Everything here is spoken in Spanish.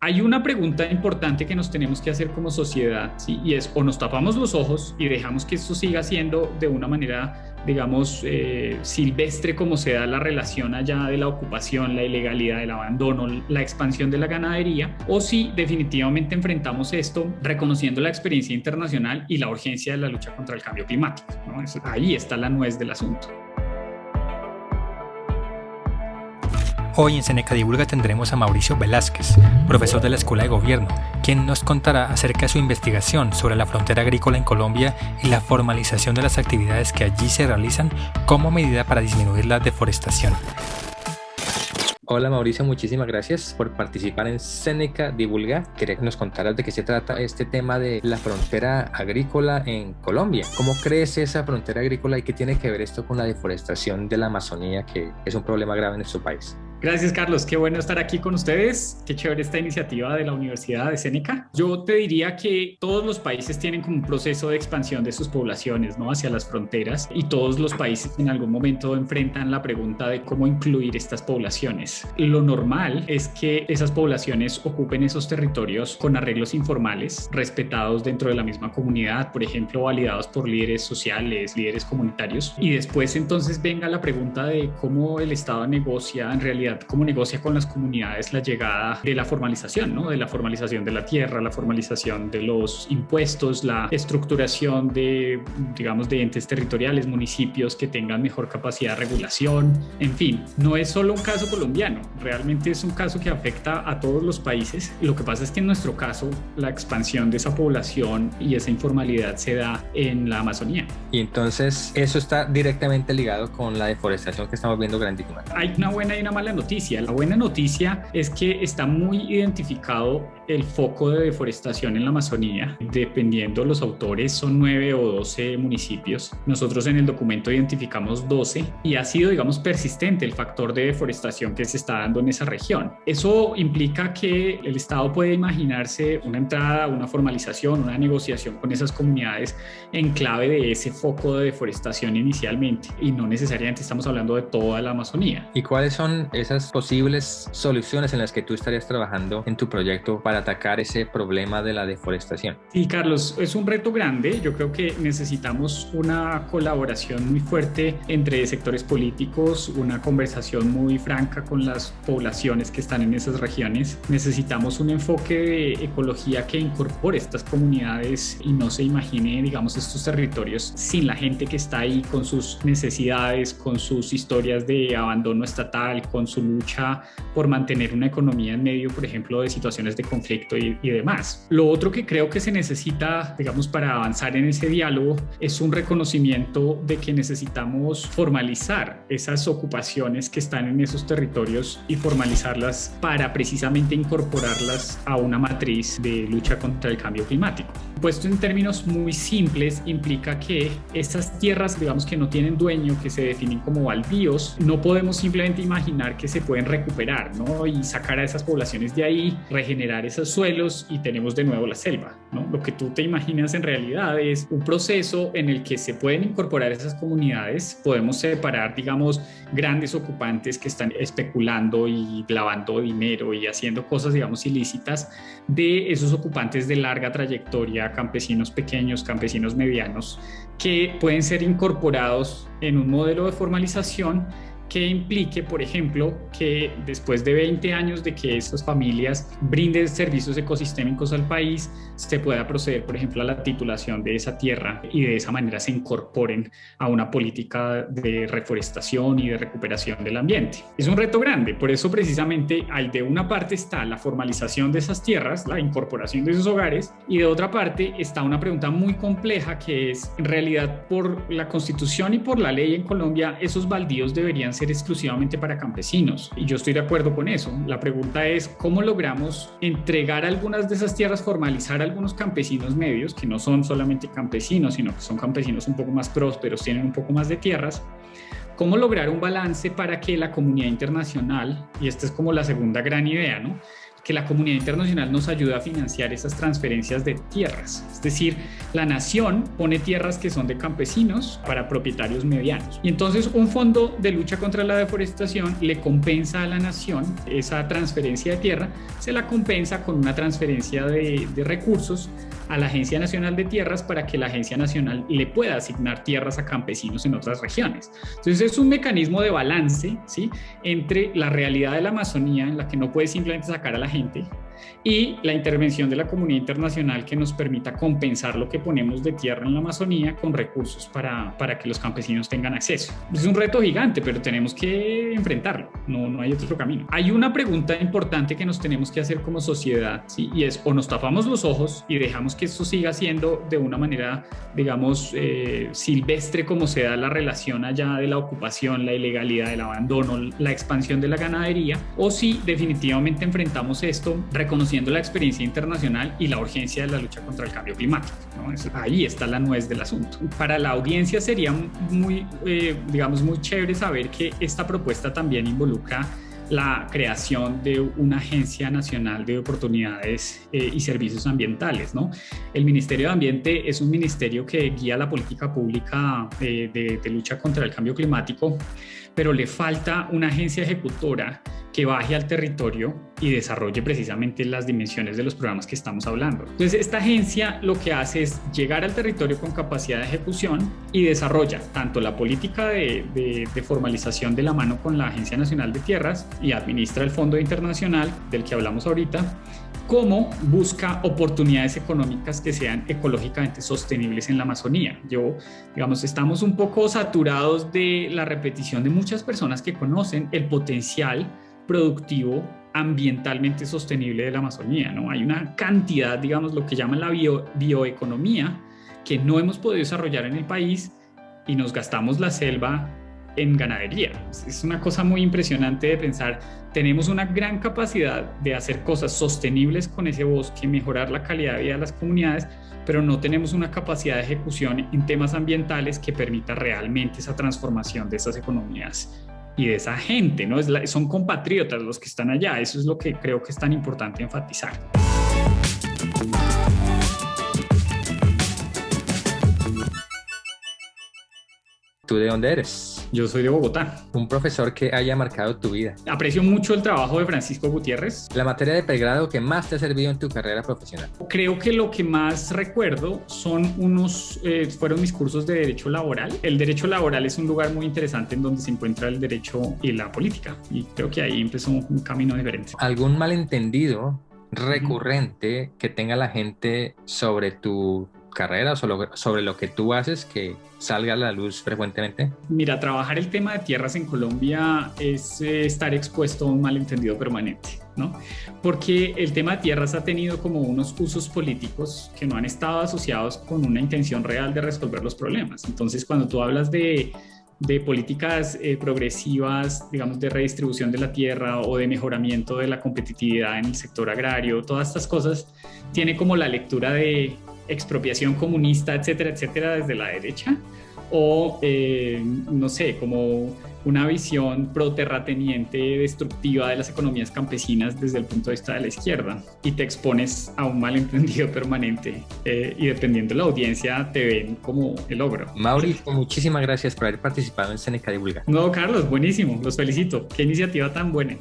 Hay una pregunta importante que nos tenemos que hacer como sociedad, ¿sí? Y es: o nos tapamos los ojos y dejamos que esto siga siendo de una manera, digamos, silvestre, como se da la relación allá de la ocupación, la ilegalidad, el abandono, la expansión de la ganadería, o si definitivamente enfrentamos esto reconociendo la experiencia internacional y la urgencia de la lucha contra el cambio climático, ¿no? Ahí está la nuez del asunto. Hoy en Seneca Divulga tendremos a Mauricio Velázquez, profesor de la Escuela de Gobierno, quien nos contará acerca de su investigación sobre la frontera agrícola en Colombia y la formalización de las actividades que allí se realizan como medida para disminuir la deforestación. Hola Mauricio, muchísimas gracias por participar en Seneca Divulga. Quería que nos contaras de qué se trata este tema de la frontera agrícola en Colombia. ¿Cómo crece esa frontera agrícola y qué tiene que ver esto con la deforestación de la Amazonía, que es un problema grave en nuestro país? Gracias, Carlos. Qué bueno estar aquí con ustedes. Qué chévere esta iniciativa de la Universidad de Seneca. Yo te diría que todos los países tienen como un proceso de expansión de sus poblaciones, ¿no?, hacia las fronteras, y todos los países en algún momento enfrentan la pregunta de cómo incluir estas poblaciones. Lo normal es que esas poblaciones ocupen esos territorios con arreglos informales, respetados dentro de la misma comunidad, por ejemplo, validados por líderes sociales, líderes comunitarios, y después entonces venga la pregunta de cómo el Estado negocia en realidad, cómo negocia con las comunidades la llegada de la formalización, ¿no? De la formalización de la tierra, la formalización de los impuestos, la estructuración de, digamos, de entes territoriales, municipios que tengan mejor capacidad de regulación. En fin, no es solo un caso colombiano, realmente es un caso que afecta a todos los países. Lo que pasa es que en nuestro caso la expansión de esa población y esa informalidad se da en la Amazonía. Y entonces eso está directamente ligado con la deforestación que estamos viendo grandísima. Hay una buena y una mala noticia. La buena noticia es que está muy identificado el foco de deforestación en la Amazonía. Dependiendo los autores, son 9 o 12 municipios. Nosotros en el documento identificamos 12 y ha sido, digamos, persistente el factor de deforestación que se está dando en esa región. Eso implica que el Estado puede imaginarse una entrada, una formalización, una negociación con esas comunidades en clave de ese foco de deforestación inicialmente, y no necesariamente estamos hablando de toda la Amazonía. ¿Y cuáles son esas posibles soluciones en las que tú estarías trabajando en tu proyecto para atacar ese problema de la deforestación? Sí, Carlos, es un reto grande. Yo creo que necesitamos una colaboración muy fuerte entre sectores políticos, una conversación muy franca con las poblaciones que están en esas regiones. Necesitamos un enfoque de ecología que incorpore estas comunidades y no se imagine, digamos, estos territorios sin la gente que está ahí, con sus necesidades, con sus historias de abandono estatal, con su lucha por mantener una economía en medio, por ejemplo, de situaciones de conflicto y demás. Lo otro que creo que se necesita, digamos, para avanzar en ese diálogo es un reconocimiento de que necesitamos formalizar esas ocupaciones que están en esos territorios y formalizarlas para precisamente incorporarlas a una matriz de lucha contra el cambio climático. Puesto en términos muy simples, implica que estas tierras, digamos, que no tienen dueño, que se definen como baldíos, no podemos simplemente imaginar que se pueden recuperar, ¿no?, y sacar a esas poblaciones de ahí, regenerar esos suelos y tenemos de nuevo la selva, ¿no? Lo que tú te imaginas en realidad es un proceso en el que se pueden incorporar esas comunidades, podemos separar, digamos, grandes ocupantes que están especulando y lavando dinero y haciendo cosas, digamos, ilícitas, de esos ocupantes de larga trayectoria, campesinos pequeños, campesinos medianos, que pueden ser incorporados en un modelo de formalización que implique, por ejemplo, que después de 20 años de que esas familias brinden servicios ecosistémicos al país, se pueda proceder, por ejemplo, a la titulación de esa tierra y de esa manera se incorporen a una política de reforestación y de recuperación del ambiente. Es un reto grande, por eso precisamente hay, de una parte está la formalización de esas tierras, la incorporación de esos hogares, y de otra parte está una pregunta muy compleja que es, en realidad, por la Constitución y por la ley en Colombia, esos baldíos deberían ser exclusivamente para campesinos, y yo estoy de acuerdo con eso. La pregunta es cómo logramos entregar algunas de esas tierras, formalizar a algunos campesinos medios que no son solamente campesinos, sino que son campesinos un poco más prósperos, tienen un poco más de tierras. ¿Cómo lograr un balance para que la comunidad internacional, y esta es como la segunda gran idea, ¿no?, que la comunidad internacional nos ayude a financiar esas transferencias de tierras. Es decir, la nación pone tierras que son de campesinos para propietarios medianos. Y entonces un fondo de lucha contra la deforestación le compensa a la nación esa transferencia de tierra, se la compensa con una transferencia de recursos a la Agencia Nacional de Tierras para que la Agencia Nacional le pueda asignar tierras a campesinos en otras regiones. Entonces es un mecanismo de balance, ¿sí?, entre la realidad de la Amazonía, en la que no puede simplemente sacar a la gente, y la intervención de la comunidad internacional que nos permita compensar lo que ponemos de tierra en la Amazonía con recursos para que los campesinos tengan acceso. Es un reto gigante, pero tenemos que enfrentarlo, no hay otro camino. Hay una pregunta importante que nos tenemos que hacer como sociedad, ¿sí?, y es: o nos tapamos los ojos y dejamos que esto siga siendo de una manera, digamos, silvestre, como se da la relación allá de la ocupación, la ilegalidad, el abandono, la expansión de la ganadería, o si definitivamente enfrentamos esto reconociendo la experiencia internacional y la urgencia de la lucha contra el cambio climático, ¿no? Ahí está la nuez del asunto. Para la audiencia sería muy chévere saber que esta propuesta también involucra la creación de una Agencia Nacional de Oportunidades y Servicios Ambientales, ¿no? El Ministerio de Ambiente es un ministerio que guía la política pública de lucha contra el cambio climático, pero le falta una agencia ejecutora que baje al territorio y desarrolle precisamente las dimensiones de los programas que estamos hablando. Entonces, esta agencia lo que hace es llegar al territorio con capacidad de ejecución y desarrolla tanto la política de formalización de la mano con la Agencia Nacional de Tierras y administra el Fondo Internacional del que hablamos ahorita, como busca oportunidades económicas que sean ecológicamente sostenibles en la Amazonía. Estamos un poco saturados de la repetición de muchas personas que conocen el potencial productivo ambientalmente sostenible de la Amazonía, ¿no? Hay una cantidad, lo que llaman la bioeconomía, que no hemos podido desarrollar en el país y nos gastamos la selva en ganadería. Es una cosa muy impresionante de pensar. Tenemos una gran capacidad de hacer cosas sostenibles con ese bosque, mejorar la calidad de vida de las comunidades, pero no tenemos una capacidad de ejecución en temas ambientales que permita realmente esa transformación de esas economías y de esa gente, ¿no? Son compatriotas los que están allá. Eso es lo que creo que es tan importante enfatizar. ¿Tú de dónde eres? Yo soy de Bogotá. Un profesor que haya marcado tu vida. Aprecio mucho el trabajo de Francisco Gutiérrez. La materia de pregrado que más te ha servido en tu carrera profesional. Creo que lo que más recuerdo fueron mis cursos de Derecho Laboral. El Derecho Laboral es un lugar muy interesante en donde se encuentra el derecho y la política. Y creo que ahí empezó un camino diferente. ¿Algún malentendido recurrente que tenga la gente sobre tu carrera o sobre lo que tú haces que salga a la luz frecuentemente? Mira, trabajar el tema de tierras en Colombia es estar expuesto a un malentendido permanente, ¿no? Porque el tema de tierras ha tenido como unos usos políticos que no han estado asociados con una intención real de resolver los problemas. Entonces, cuando tú hablas de políticas progresivas, de redistribución de la tierra o de mejoramiento de la competitividad en el sector agrario, todas estas cosas, tiene como la lectura de expropiación comunista, etcétera, etcétera, desde la derecha, o como una visión pro-terrateniente destructiva de las economías campesinas desde el punto de vista de la izquierda, y te expones a un malentendido permanente y dependiendo de la audiencia te ven como el ogro. Mauricio, muchísimas gracias por haber participado en Seneca Divulga. No, Carlos, buenísimo, los felicito, qué iniciativa tan buena.